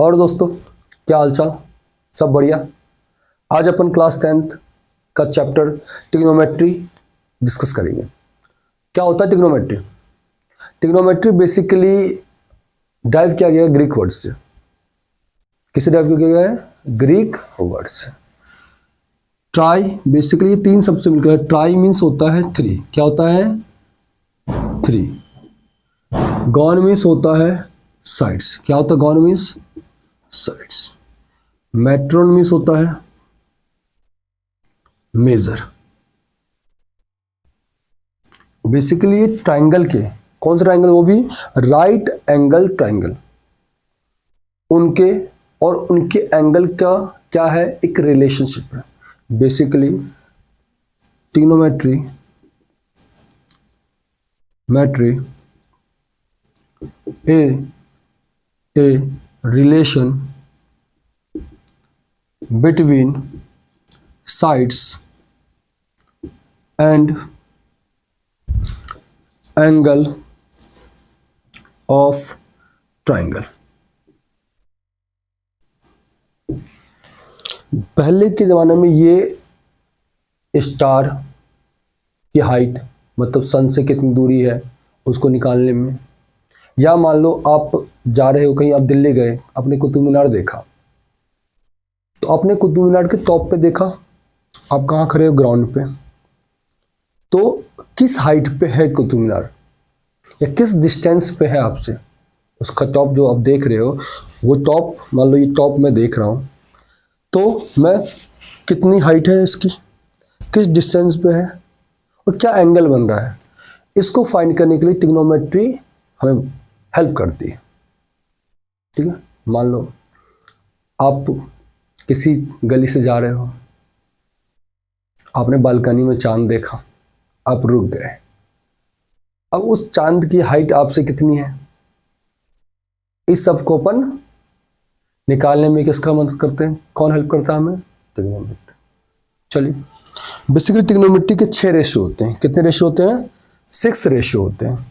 और दोस्तों क्या हालचाल, सब बढ़िया। आज अपन क्लास 10th का चैप्टर ट्रिग्नोमेट्री डिस्कस करेंगे। क्या होता है ट्रिग्नोमेट्री? ट्रिग्नोमेट्री बेसिकली डाइव किया गया है ग्रीक वर्ड से। किसे डाइव किया गया है? ग्रीक वर्ड से। ट्राई बेसिकली तीन शब्द से मिलकर, ट्राई मीन्स होता है थ्री। क्या होता है? थ्री। गॉन मीन्स होता है साइड्स। क्या होता है gone means? Sides. Matron means होता है मेजर। बेसिकली ट्राइंगल के कौन सा ट्राइंगल? वो भी राइट एंगल ट्राइंगल। उनके और उनके एंगल का क्या है? एक रिलेशनशिप है। Basically trigonometry a relation between sides and angle of triangle। पहले के ज़माने में ये स्टार की हाइट मतलब सन से कितनी दूरी है उसको निकालने में, या मान लो आप जा रहे हो कहीं, आप दिल्ली गए, आपने कुतुब मीनार देखा, तो आपने कुतुब मीनार के टॉप पे देखा, आप कहाँ खड़े हो? ग्राउंड पे। तो किस हाइट पे है कुतुब मीनार या किस डिस्टेंस पे है आपसे? उसका टॉप जो आप देख रहे हो, वो टॉप, मान लो ये टॉप मैं देख रहा हूँ, तो मैं कितनी हाइट है इसकी, किस डिस्टेंस पे है और क्या एंगल बन रहा है, इसको फाइंड करने के लिए ट्रिग्नोमेट्री हमें हेल्प करती है। ठीक है, मान लो आप किसी गली से जा रहे हो, आपने बालकनी में चांद देखा, आप रुक गए। अब उस चांद की हाइट आपसे कितनी है, इस सब को अपन निकालने में किसका मदद करते हैं? कौन हेल्प करता है हमें? ट्रिग्नोमेट्री। चलिए, बेसिकली ट्रिग्नोमेट्री के 6 रेशियो होते हैं। कितने रेशियो होते हैं? 6 रेशियो होते हैं।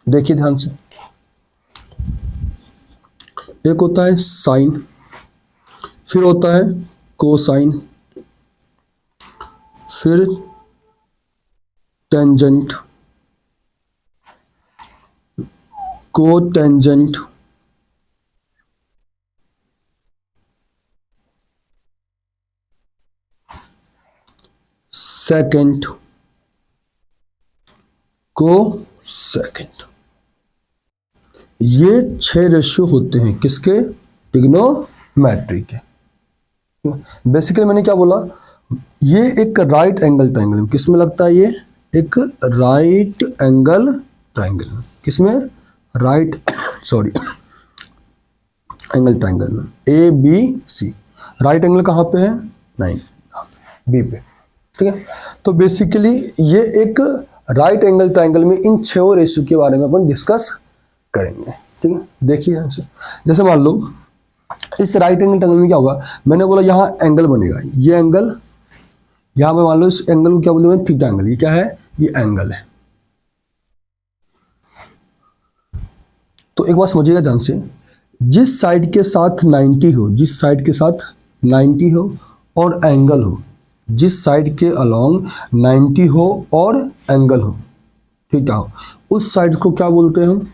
देखिए ध्यान से। एक होता है साइन, फिर होता है कोसाइन, फिर टेंजेंट, कोटेंजेंट, सेकेंड, कोसेकेंड। ये 6 रेशियो होते हैं किसके? ट्रिग्नोमेट्री के। बेसिकली मैंने क्या बोला, ये एक राइट एंगल ट्रायंगल, किसमें लगता है? ये एक राइट एंगल ट्रायंगल। किसमें? राइट एंगल ट्रायंगल में ABC। राइट एंगल कहाँ पे है? 9 B पे। ठीक है, तो बेसिकली ये एक राइट एंगल ट्रायंगल में इन 6 रेशियो के बारे में अपन डिस्कस करेंगे। ठीक है, देखिए ध्यान से। जैसे मान लो इस राइट एंगल ट्रायंगल में क्या होगा, मैंने बोला यहाँ एंगल बनेगा, ये एंगल, यहाँ पे मान लो इस एंगल को क्या बोलते हैं? Theta angle. ये क्या है? ये एंगल है। तो एक बात समझिएगा ध्यान से, जिस साइड के साथ 90 हो, जिस साइड के साथ 90 हो और एंगल हो, जिस साइड के अलोंग 90 हो और एंगल हो, थीटा हो, उस साइड को क्या बोलते हैं हम?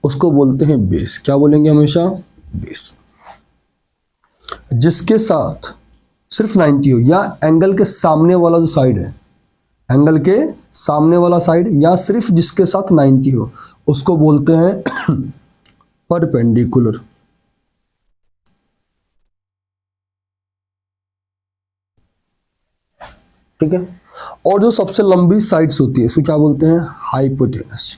उसको बोलते हैं बेस। क्या बोलेंगे हमेशा? बेस। जिसके साथ सिर्फ 90 हो या एंगल के सामने वाला जो साइड है, एंगल के सामने वाला साइड या सिर्फ जिसके साथ 90 हो, उसको बोलते हैं परपेंडिकुलर। ठीक है, और जो सबसे लंबी साइड्स होती है उसको क्या बोलते हैं? हाइपोटेनस।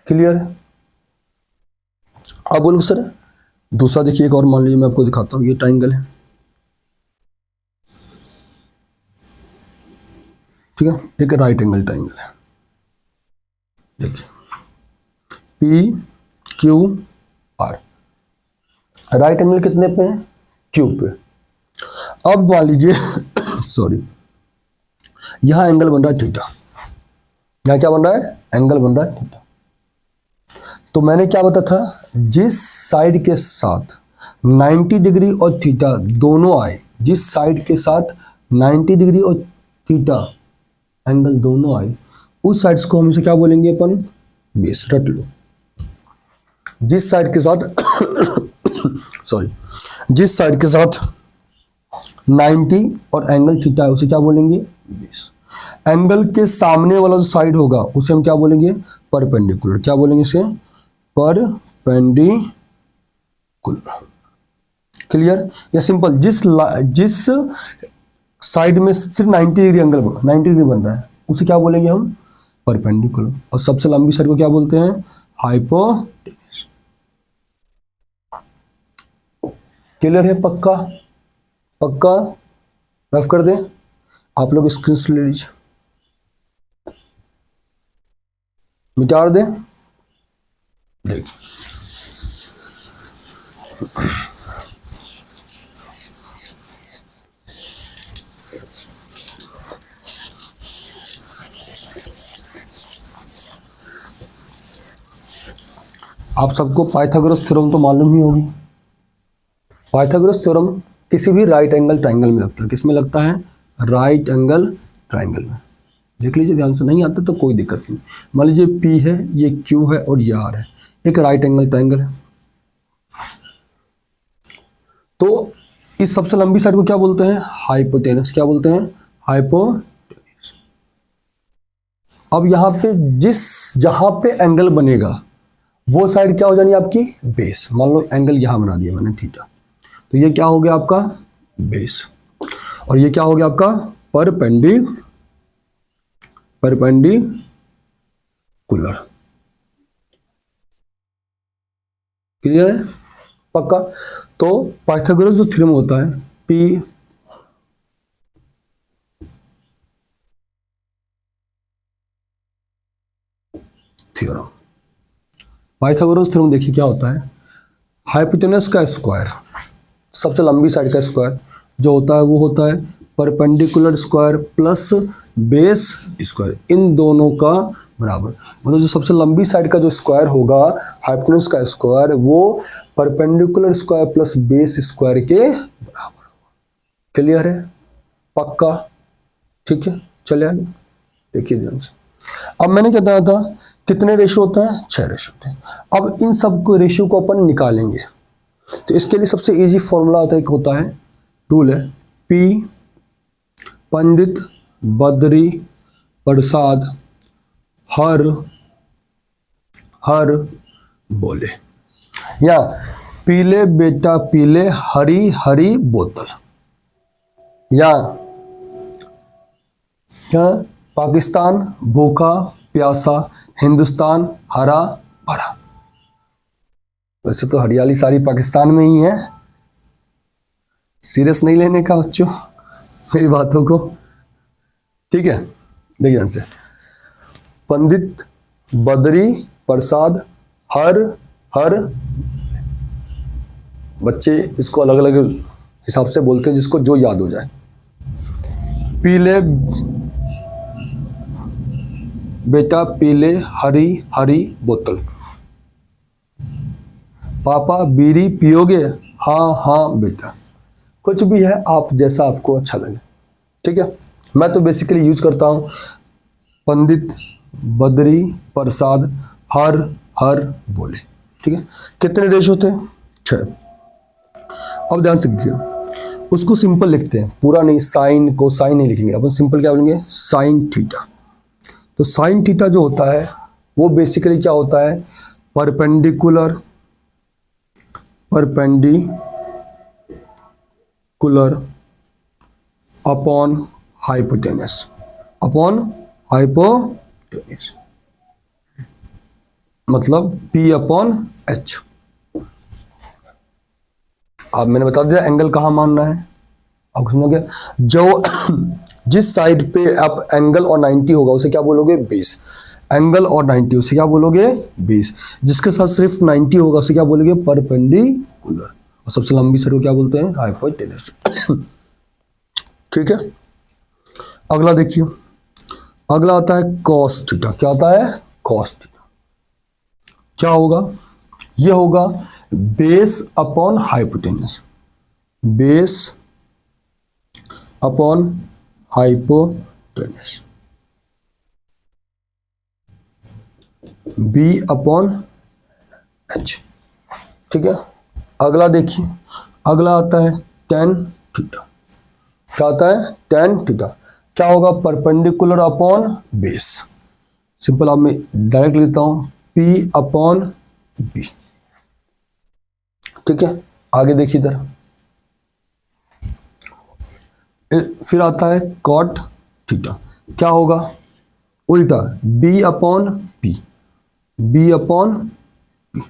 क्लियर है? अब बोलो सर दूसरा देखिए, एक और मान लीजिए, मैं आपको दिखाता हूं। ये ट्रायंगल है, ठीक है, एक राइट एंगल ट्रायंगल है। देखिए PQR, राइट एंगल कितने पे है? Q पे। अब मान लीजिए सॉरी, यहां एंगल बन रहा है थीटा, यहां क्या बन रहा है? एंगल बन रहा है थीटा। तो मैंने क्या बताया था, जिस साइड के साथ 90 डिग्री और थीटा दोनों आए, जिस साइड के साथ 90 डिग्री और थीटा एंगल दोनों आए, उस साइड्स को हमेशा क्या बोलेंगे अपन, बेस। रट लो, जिस साइड के साथ सॉरी, जिस साइड के साथ 90 और एंगल थीटा है उसे क्या बोलेंगे, बेस। एंगल के सामने वाला जो साइड होगा उसे हम क्या बोलेंगे, परपेंडिकुलर। क्या बोलेंगे इसे, परपेंडिकुलर। क्लियर या सिंपल, जिस साइड में सिर्फ 90 डिग्री एंगल 90 डिग्री बन रहा है उसे क्या बोलेंगे हम, परपेंडिकुलर। और सबसे लंबी साइड को क्या बोलते हैं, हाइपोटेन्यूस। क्लियर है, पक्का पक्का, रफ कर दे। आप लोग स्क्रीन ले लीजिए, मिटा दे। देखिए आप सबको पाइथागोरस थ्योरम तो मालूम ही होगी। पाइथागोरस थ्योरम किसी भी राइट एंगल ट्राइंगल में लगता है। किस में लगता है, राइट एंगल ट्राइंगल में। देख लीजिए ध्यान से, नहीं आता तो कोई दिक्कत नहीं। मान लीजिए P है, ये Q है और ये R है, एक राइट एंगल ट्राइंगल है। तो इस सबसे लंबी साइड को क्या बोलते हैं, हाइपोटेनस। क्या बोलते हैं, हाइपोटेनस। अब यहाँ पे जहां पे एंगल बनेगा वो साइड क्या हो जानी आपकी, बेस। मान लो एंगल यहां बना दिया मैंने थीटा, तो ये क्या हो गया आपका, बेस। और ये क्या हो गया आपका, परपेंडिकुलर। क्लियर है, पक्का। तो पाइथागोरस जो थ्योरम होता है, P थ्योरम, पाइथागोरस थ्योरम देखिए क्या होता है, हाइपोटेनस का स्क्वायर, सबसे लंबी साइड का स्क्वायर जो होता है वो होता है perpendicular square plus base square, इन दोनों का बराबर। मतलब जो सबसे लंबी साइड का जो स्क्वायर होगा हाइपोटेनस का स्क्वायर, वो perpendicular square plus base square के बराबर होगा। क्लियर है, पक्का, ठीक है। चलिए आगे देखिए ध्यान से। अब मैंने क्या बताया था, कितने रेशियो होते हैं, 6 रेशियो होते हैं। अब इन सब को रेशियो को अपन निकालेंगे, तो इसके लिए सबसे इजी फॉर्मूला होता है, एक होता है, रूल है, P पंडित बद्री प्रसाद हर बोले, या पीले बेटा पीले हरी हरी बोतल, या पाकिस्तान भूखा प्यासा हिंदुस्तान हरा भरा। वैसे तो हरियाली सारी पाकिस्तान में ही है, सीरियस नहीं लेने का बच्चों मेरी बातों को, ठीक है। देखिए ध्यान से, पंडित बद्री प्रसाद हर बच्चे इसको अलग अलग हिसाब से बोलते हैं, जिसको जो याद हो जाए। पीले बेटा पीले हरी हरी बोतल, पापा बीड़ी पियोगे, हाँ बेटा। कुछ भी है, आप जैसा आपको अच्छा लगे, ठीक है। मैं तो बेसिकली यूज करता हूं पंडित बद्री प्रसाद हर बोले, ठीक है। कितने रेशियो होते हैं, 6। अब ध्यान से देखिए, उसको सिंपल लिखते हैं, पूरा नहीं, साइन को साइन नहीं लिखेंगे अपन, सिंपल क्या बोलेंगे, साइन थीटा। तो साइन थीटा जो होता है वो बेसिकली क्या होता है, परपेंडिकुलर अपॉन हाइपोटेनस मतलब P अपॉन H। अब मैंने बता दिया एंगल कहां मानना है, अब समझ गया। जो जिस साइड पे आप एंगल और 90 होगा उसे क्या बोलोगे, बेस। एंगल और 90 उसे क्या बोलोगे, बेस। जिसके साथ सिर्फ 90 होगा उसे क्या बोलोगे, परपेंडिकुलर। और सबसे लंबी साइड को क्या बोलते हैं, हाइपोटेनस। ठीक है। अगला देखिए, अगला आता है कॉस थीटा। क्या आता है, कॉस थीटा। क्या होगा? ये होगा base upon hypotenuse, base upon hypotenuse, B upon H. ठीक है, अगला देखिए, अगला आता है टेन थीटा। क्या आता है? Ten theta. क्या होगा? Perpendicular upon base. सिंपल, अब मैं डायरेक्ट लेता हूं, पी अपॉन बी। ठीक है, आगे देखिए इधर, फिर आता है कॉट थीटा। क्या होगा? उल्टा, B upon P, B upon P.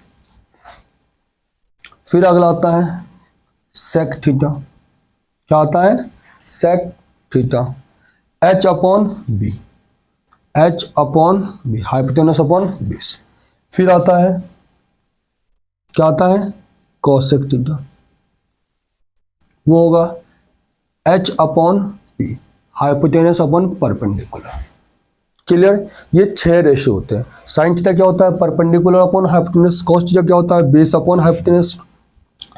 फिर अगला आता है सेक थीटा। क्या आता है? Sec theta, H upon B, H upon B, hypotenuse upon base. फिर आता है, क्या आता है? कोसेक थीटा, वो होगा H upon P, hypotenuse upon perpendicular. Clear? ये 6 रेशो होते हैं। साइन थीटा क्या होता है? Perpendicular upon hypotenuse. Cos theta क्या होता है? Base upon hypotenuse.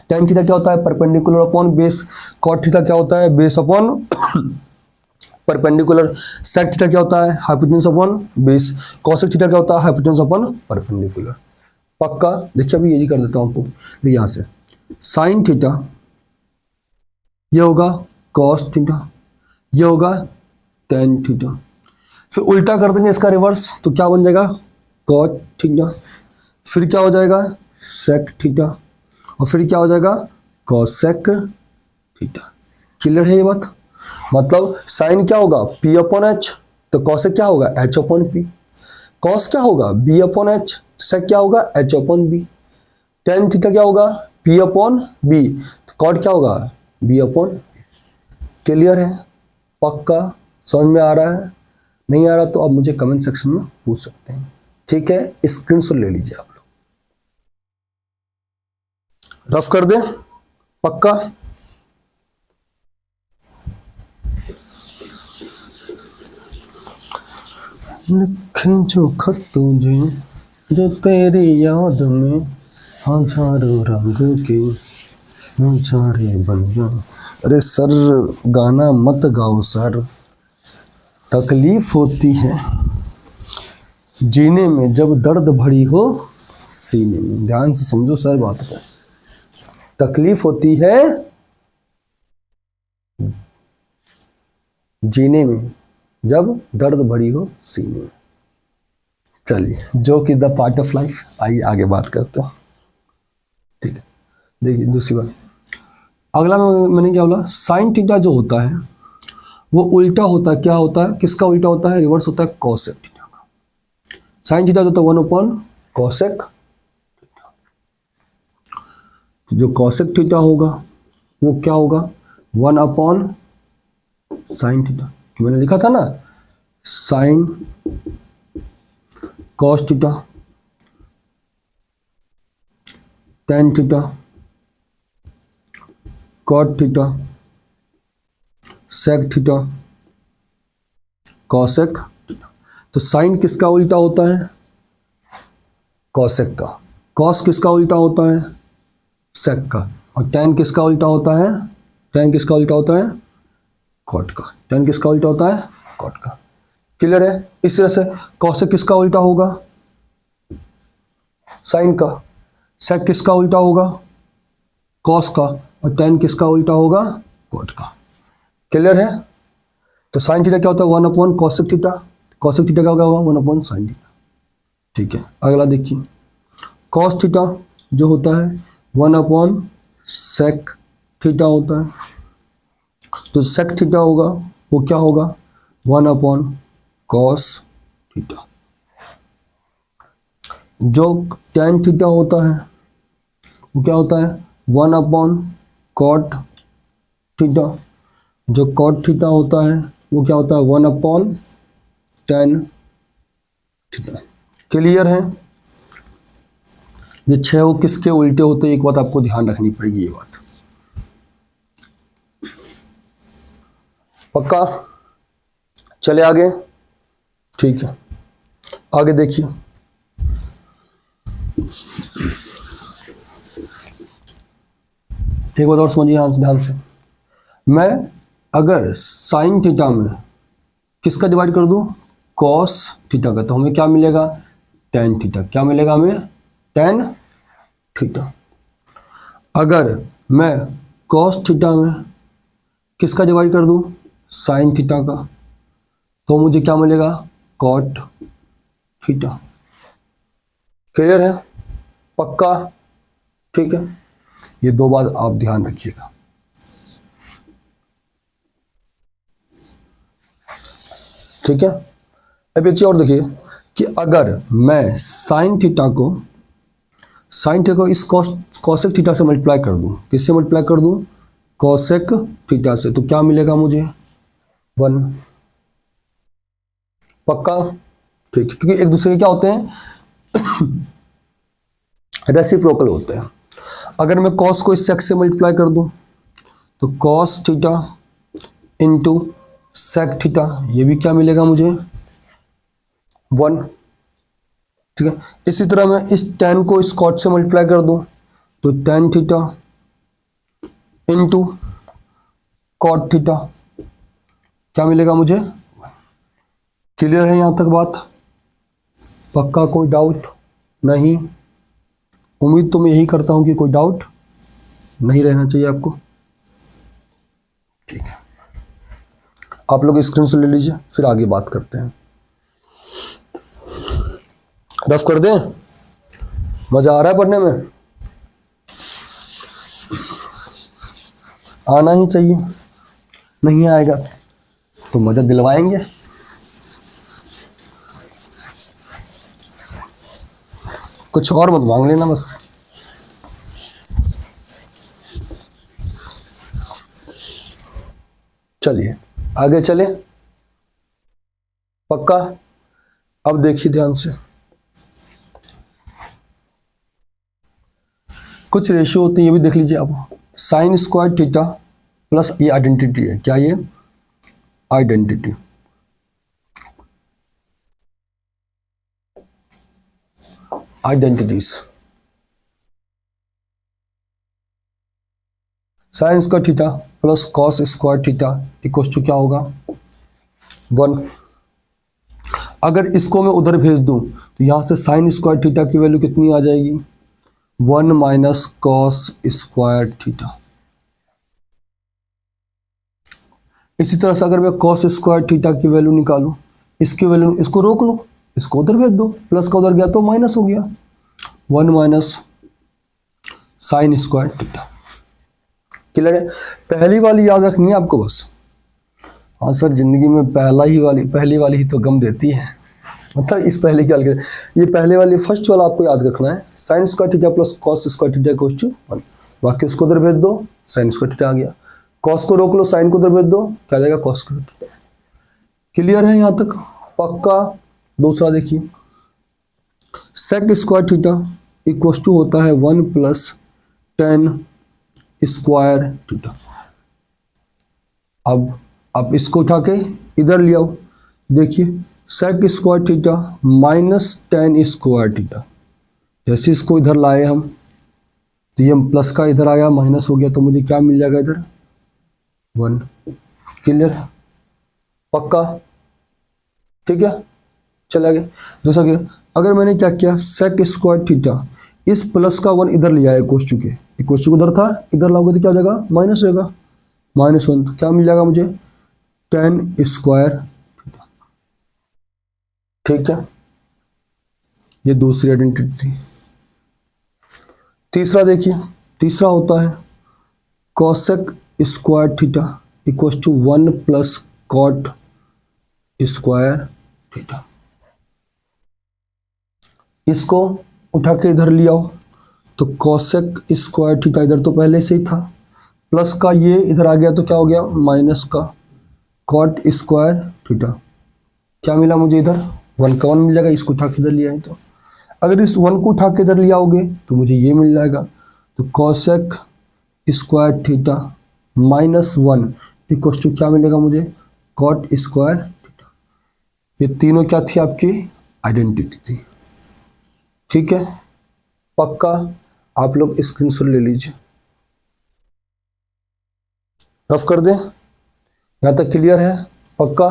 Tan theta क्या होता है? Perpendicular upon base. Cot theta क्या होता है? Base upon perpendicular. Sec theta क्या होता है? Hypotenuse upon base. Cosec theta क्या होता है? Hypotenuse upon perpendicular. पक्का? देखिए अभी यही कर देता हूं आपको। देखिए यहां से साइन थीटा ये होगा कॉस थीटा, ये होगा टेन थीटा। फिर उल्टा कर देंगे इसका रिवर्स, तो क्या बन जाएगा? Cot theta. फिर क्या हो जाएगा? Sec theta. और फिर क्या हो जाएगा? Cosec theta. क्लियर है ये बात? मतलब साइन क्या होगा? पी अपॉन एच, तो कॉसेक क्या होगा? H upon P. कॉस क्या होगा? B upon H. सेक क्या होगा? H upon B. Tan theta क्या होगा? P upon B. कॉट क्या होगा? B upon. क्लियर है? पक्का? समझ में आ रहा है? नहीं आ रहा तो आप मुझे कमेंट सेक्शन में पूछ सकते हैं। ठीक है, स्क्रीनशॉट ले लीजिए आप लोग, रफ कर दे। पक्का? लिखे जो खत तुझे जो तेरी याद में हजारों रंग के नजारे बन गए। अरे सर गाना मत गाओ सर, तकलीफ होती है जीने में जब दर्द भरी हो सीने में। ध्यान से समझो सर बात को, तकलीफ होती है जीने में जब दर्द भरी हो सीने में। चलिए, जो कि द पार्ट ऑफ लाइफ। आइए आगे बात करते हैं। ठीक है, देखिए दूसरी बात, अगला मैंने क्या बोला? साइन थीटा जो होता है वो उल्टा होता है। क्या होता है? किसका उल्टा होता है? रिवर्स होता है कोसेक थीटा का। साइन थीटा जो होता है 1 अपॉन कोसेक, जो कोसेक थीटा होगा वो क्या होगा? 1 अपॉन साइन थीटा। मैंने लिखा था ना, sine cos theta, tan theta, cot theta, sec theta, cosec theta. तो साइन किसका उल्टा होता है? कॉसेक का। कॉस किसका उल्टा होता है? सेक का। और टेन किसका उल्टा होता है? टेन किसका उल्टा होता है? कॉट का। टेन किसका उल्टा होता है? कॉट का। क्लियर है? इस तरह से कॉसेक किसका उल्टा होगा? साइन का। सेक किसका उल्टा होगा? कॉस का। और टेन किसका उल्टा होगा? कॉट का। क्लियर है? तो साइन थीटा क्या होता है? 1 upon cosec theta. Cosec theta क्या होगा? 1 अपॉन साइन थीटा। ठीक है, अगला देखिए, कॉस थीटा जो होता है 1 अपॉन सेक थीटा होता है। तो सेक थीटा होगा वो क्या होगा? 1 अपॉन कॉस थीटा। जो टेन थीटा होता है वो क्या होता है? 1 अपॉन कॉट थीटा। जो कॉट थीटा होता है वो क्या होता है? 1 अपॉन टेन थीटा। क्लियर है? ये 6 वो किसके उल्टे होते हैं? एक बात आपको ध्यान रखनी पड़ेगी, ये बात पक्का? चले आगे। ठीक है, आगे देखिए, एक बात और समझिए यहाँ ध्यान से, मैं अगर साइन थीटा में किसका डिवाइड कर दूं, कॉस थीटा का, तो हमें क्या मिलेगा, टेन थीटा। क्या मिलेगा हमें, टेन थीटा। अगर मैं कॉस थीटा में किसका डिवाइड कर दूं, साइन थीटा का, तो मुझे क्या मिलेगा, कॉट थीटा। क्लियर है, पक्का, ठीक है। ये दो बात आप ध्यान रखिएगा। ठीक है। अब एक चीज और देखिए कि अगर मैं साइन थीटा को इस कॉसेक थीटा से मल्टीप्लाई कर दूं, किससे मल्टीप्लाई कर दूं, कॉसेक थीटा से, तो क्या मिलेगा मुझे, 1। पक्का, ठीक, क्योंकि एक दूसरे के क्या होते हैं, रेसिप्रोकल होते हैं। अगर मैं कॉस को इस सेक से मल्टीप्लाई कर दूं, तो cos theta into sec theta, ये भी क्या मिलेगा मुझे, 1। ठीक है। इसी तरह मैं इस tan को इस कॉट से मल्टीप्लाई कर दूं, तो tan theta into cot theta, क्या मिलेगा मुझे। क्लियर है यहां तक बात, पक्का, कोई डाउट नहीं। उम्मीद तो मैं यही करता हूं कि कोई डाउट नहीं रहना चाहिए आपको। ठीक है, आप लोग स्क्रीन से ले लीजिए, फिर आगे बात करते हैं। रफ कर दें, मजा आ रहा है पढ़ने में, आना ही चाहिए, नहीं आएगा तो मजा दिलवाएंगे। कुछ और मत मांग लेना बस। चलिए आगे चले, पक्का। अब देखिए ध्यान से, कुछ रेशियो होते हैं, ये भी देख लीजिए आप। साइन स्क्वायर थीटा प्लस, ये आइडेंटिटी है, क्या ये identity, identities. Sine square theta plus cos square theta equal to क्या होगा, 1। अगर इसको मैं उधर भेज दूं तो यहां से साइन स्क्वायर थीटा की वैल्यू कितनी आ जाएगी, 1 माइनस कॉस स्क्वायर थीटा। इसी तरह से अगर मैं कॉस स्क्वायर थीटा की वैल्यू निकालूं, इसकी वैल्यू, इसको रोक लो, इसको उधर भेज दो, प्लस का उधर गया तो माइनस हो गया, 1 minus sign square theta. Clear है, पहली वाली याद रखनी है आपको बस। हाँ सर, जिंदगी में पहली वाली ही तो गम देती है, मतलब इस पहले की अलग, ये पहले वाली फर्स्ट वाला आपको याद रखना है, sine square theta plus cos square theta equal to 1। बाकी उसको उधर भेज दो, साइन स्क्वायर थीटा आ गया, कॉस को रोक लो, साइन को उधर भेज दो, क्या आ जाएगा, कॉस स्क्वायर थीटा। क्लियर है यहाँ तक, पक्का। दूसरा देखिए, sec square theta equal to होता है 1 प्लस टेन स्क्वायर थीटा। अब इसको उठा के इधर ले आओ, देखिए sec square theta minus tan square theta, जैसे इसको इधर लाए हम, तो ये प्लस का इधर आया, माइनस हो गया, तो मुझे क्या मिल जाएगा इधर, 1। क्लियर है, पक्का, ठीक है। चला गया दूसरा क्या, अगर मैंने क्या किया, सेक स्क्वायर थीटा इस प्लस का 1 इधर लिया है, इक्वल टू उधर था, इधर लाओगे तो क्या हो जाएगा, माइनस होगा, -1, तो क्या मिल जाएगा मुझे, टेन स्क्वायर थीटा। ठीक है, ये दूसरी आइडेंटिटी थी। तीसरा देखिए, तीसरा होता है cosec square theta equal to 1 plus cot square theta. इसको उठा के इधर ले आओ, तो कॉसेक स्क्वायर थीटा इधर तो पहले से ही था, प्लस का ये इधर आ गया तो क्या हो गया, माइनस का कॉट स्क्वायर थीटा। क्या मिला मुझे इधर, 1 का 1 मिल जाएगा, इसको उठा के इधर ले आए, तो अगर इस 1 को उठा के इधर ले आओगे तो मुझे ये मिल जाएगा, तो cosec square theta -1 equal to क्या मिलेगा मुझे, कॉट स्क्वायर थीटा। ये तीनों क्या थी, आपकी आइडेंटिटी थी। ठीक है, पक्का, आप लोग स्क्रीनशॉट ले लीजिए। रफ कर दें। यहाँ तक क्लियर है? पक्का?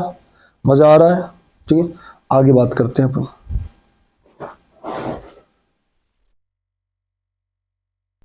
मज़ा आ रहा है? ठीक है, आगे बात करते हैं अपन।